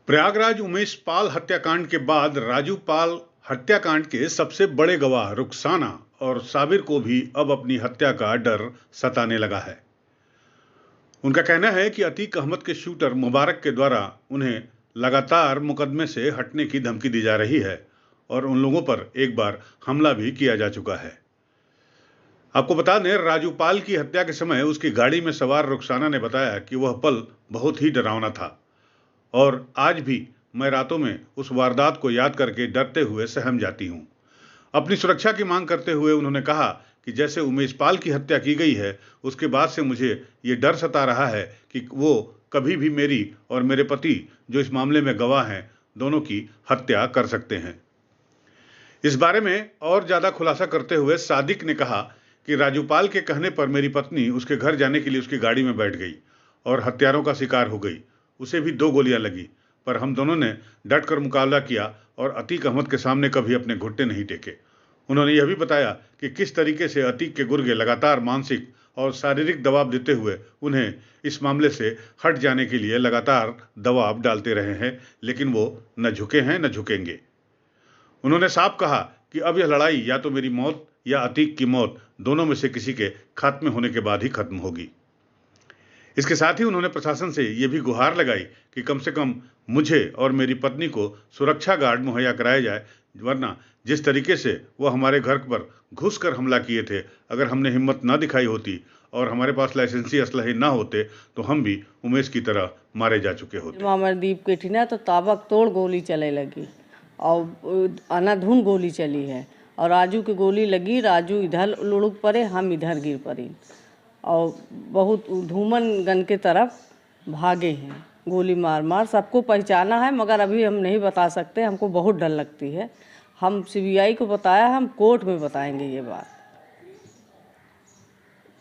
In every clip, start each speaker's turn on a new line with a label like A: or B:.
A: प्रयागराज उमेश पाल हत्याकांड के बाद राजू पाल हत्याकांड के सबसे बड़े गवाह रुखसाना और साबिर को भी अब अपनी हत्या का डर सताने लगा है। उनका कहना है कि अतीक अहमद के शूटर मुबारक के द्वारा उन्हें लगातार मुकदमे से हटने की धमकी दी जा रही है और उन लोगों पर एक बार हमला भी किया जा चुका है। आपको बता दें, राजू पाल की हत्या के समय उसकी गाड़ी में सवार रुखसाना ने बताया कि वह पल बहुत ही डरावना था और आज भी मैं रातों में उस वारदात को याद करके डरते हुए सहम जाती हूं। अपनी सुरक्षा की मांग करते हुए उन्होंने कहा कि जैसे उमेश पाल की हत्या की गई है, उसके बाद से मुझे ये डर सता रहा है कि वो कभी भी मेरी और मेरे पति, जो इस मामले में गवाह हैं, दोनों की हत्या कर सकते हैं। इस बारे में और ज्यादा खुलासा करते हुए सादिक ने कहा कि राजू पाल के कहने पर मेरी पत्नी उसके घर जाने के लिए उसकी गाड़ी में बैठ गई और हत्यारों का शिकार हो गई। उसे भी 2 गोलियां लगी, पर हम दोनों ने डट कर मुकाबला किया और अतीक अहमद के सामने कभी अपने घुटने नहीं टेके। उन्होंने यह भी बताया कि किस तरीके से अतीक के गुर्गे लगातार मानसिक और शारीरिक दबाव देते हुए उन्हें इस मामले से हट जाने के लिए लगातार दबाव डालते रहे हैं, लेकिन वो न झुके हैं न झुकेंगे। उन्होंने साफ कहा कि अब यह लड़ाई या तो मेरी मौत या अतीक की मौत, दोनों में से किसी के खात्मे होने के बाद ही खत्म होगी। इसके साथ ही उन्होंने प्रशासन से यह भी गुहार लगाई कि कम से कम मुझे और मेरी पत्नी को सुरक्षा गार्ड मुहैया कराया जाए, वरना जिस तरीके से वो हमारे घर पर घुसकर हमला किए थे, अगर हमने हिम्मत न दिखाई होती और हमारे पास लाइसेंसी असलहे न होते तो हम भी उमेश की तरह मारे जा चुके होते।
B: अमरदीप के थी ना तो ताबक तोड़ गोली चले लगी और अनाधुन गोली चली है और राजू की गोली लगी। राजू इधर लुढ़क पड़े, हम इधर गिर पड़े और बहुत धूमन गन के तरफ भागे हैं। गोली मार मार सबको पहचाना है, मगर अभी हम नहीं बता सकते, हमको बहुत डर लगती है। हम सीबीआई को बताया, हम कोर्ट में बताएंगे ये बात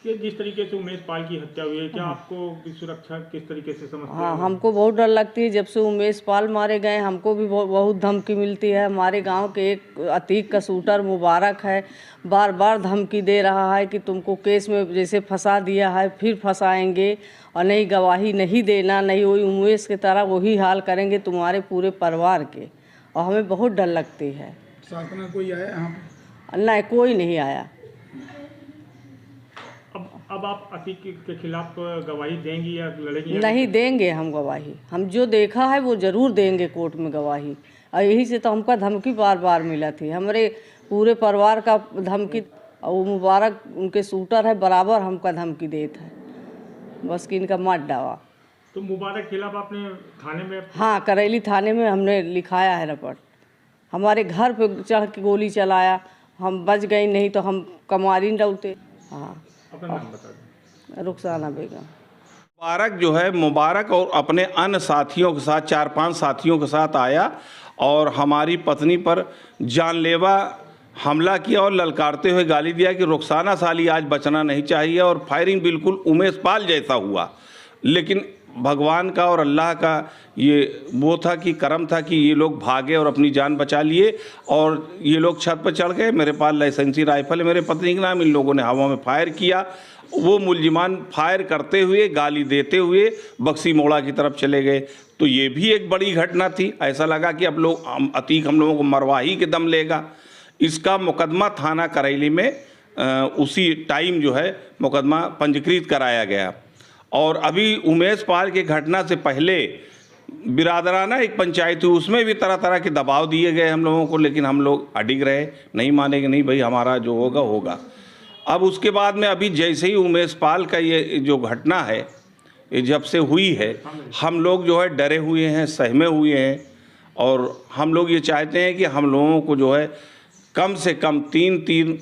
C: कि जिस तरीके से उमेश पाल की हत्या हुई है, क्या आपको सुरक्षा किस तरीके से समझते हैं?
B: हाँ, हमको बहुत डर लगती है। जब से उमेश पाल मारे गए हमको भी बहुत धमकी मिलती है। हमारे गांव के एक अतीक का शूटर मुबारक है, बार बार धमकी दे रहा है कि तुमको केस में जैसे फंसा दिया है फिर फंसाएंगे और नहीं गवाही नहीं देना, नहीं वही उमेश की तरह वही हाल करेंगे तुम्हारे पूरे परिवार के। और हमें बहुत डर लगती है।
C: साथ में कोई आया यहाँ पे?
B: नहीं, कोई नहीं आया।
C: अब आप अतीक के खिलाफ गवाही देंगी या लड़ेंगी?
B: नहीं देंगे हम गवाही। हम जो देखा है वो ज़रूर देंगे कोर्ट में गवाही। और यही से तो हमका धमकी बार बार मिला थी, हमारे पूरे परिवार का धमकी। और वो मुबारक उनके शूटर है, बराबर हमका धमकी देता है, बस कि इनका मत डावा।
C: तो मुबारक के खिलाफ आपने थाने में?
B: हाँ, करैली थाने में हमने लिखाया है रिपोर्ट। हमारे घर पे चढ़ के गोली चलाया, हम बच गए, नहीं तो हम कमारी डलते। हाँ,
C: अपना नाम बता दें।
B: रुखसाना बेगम।
D: मुबारक जो है, मुबारक और अपने अन्य साथियों के साथ 4-5 साथियों के साथ आया और हमारी पत्नी पर जानलेवा हमला किया और ललकारते हुए गाली दिया कि रुखसाना साली आज बचना नहीं चाहिए। और फायरिंग बिल्कुल उमेश पाल जैसा हुआ। लेकिन भगवान का और अल्लाह का ये वो था कि करम था कि ये लोग भागे और अपनी जान बचा लिए और ये लोग छत पर चढ़ गए। मेरे पास लाइसेंसी राइफल है मेरे पत्नी के नाम, इन लोगों ने हवा में फायर किया। वो मुलजिमान फायर करते हुए, गाली देते हुए बक्सी मोड़ा की तरफ चले गए। तो ये भी एक बड़ी घटना थी। ऐसा लगा कि अब लोग अतीक हम लोगों को मरवा ही के दम लेगा। इसका मुकदमा थाना करैली में उसी टाइम जो है मुकदमा पंजीकृत कराया गया। और अभी उमेश पाल की घटना से पहले बिरादराना एक पंचायत हुई, उसमें भी तरह तरह के दबाव दिए गए हम लोगों को, लेकिन हम लोग अडिग रहे, नहीं मानेंगे, नहीं भाई हमारा जो होगा होगा। अब उसके बाद में अभी जैसे ही उमेश पाल का ये जो घटना है ये जब से हुई है, हम लोग जो है डरे हुए हैं, सहमे हुए हैं। और हम लोग ये चाहते हैं कि हम लोगों को जो है कम से कम 3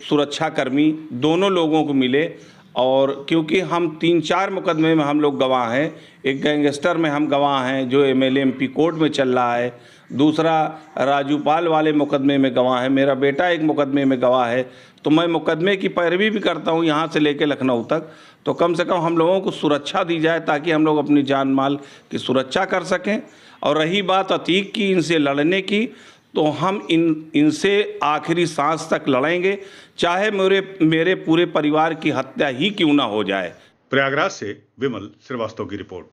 D: सुरक्षाकर्मी दोनों लोगों को मिले। और क्योंकि हम 3-4 मुकदमे में हम लोग गवाह हैं। एक गैंगस्टर में हम गवाह हैं जो MLA MP कोर्ट में चल रहा है, दूसरा राजू पाल वाले मुकदमे में गवाह है, मेरा बेटा एक मुकदमे में गवाह है। तो मैं मुकदमे की पैरवी भी करता हूँ यहाँ से लेकर लखनऊ तक। तो कम से कम हम लोगों को सुरक्षा दी जाए ताकि हम लोग अपनी जान माल की सुरक्षा कर सकें। और रही बात अतीक की, इनसे लड़ने की, तो हम इनसे आखिरी सांस तक लड़ेंगे, चाहे मेरे पूरे परिवार की हत्या ही क्यों ना हो जाए।
A: प्रयागराज से विमल श्रीवास्तव की रिपोर्ट।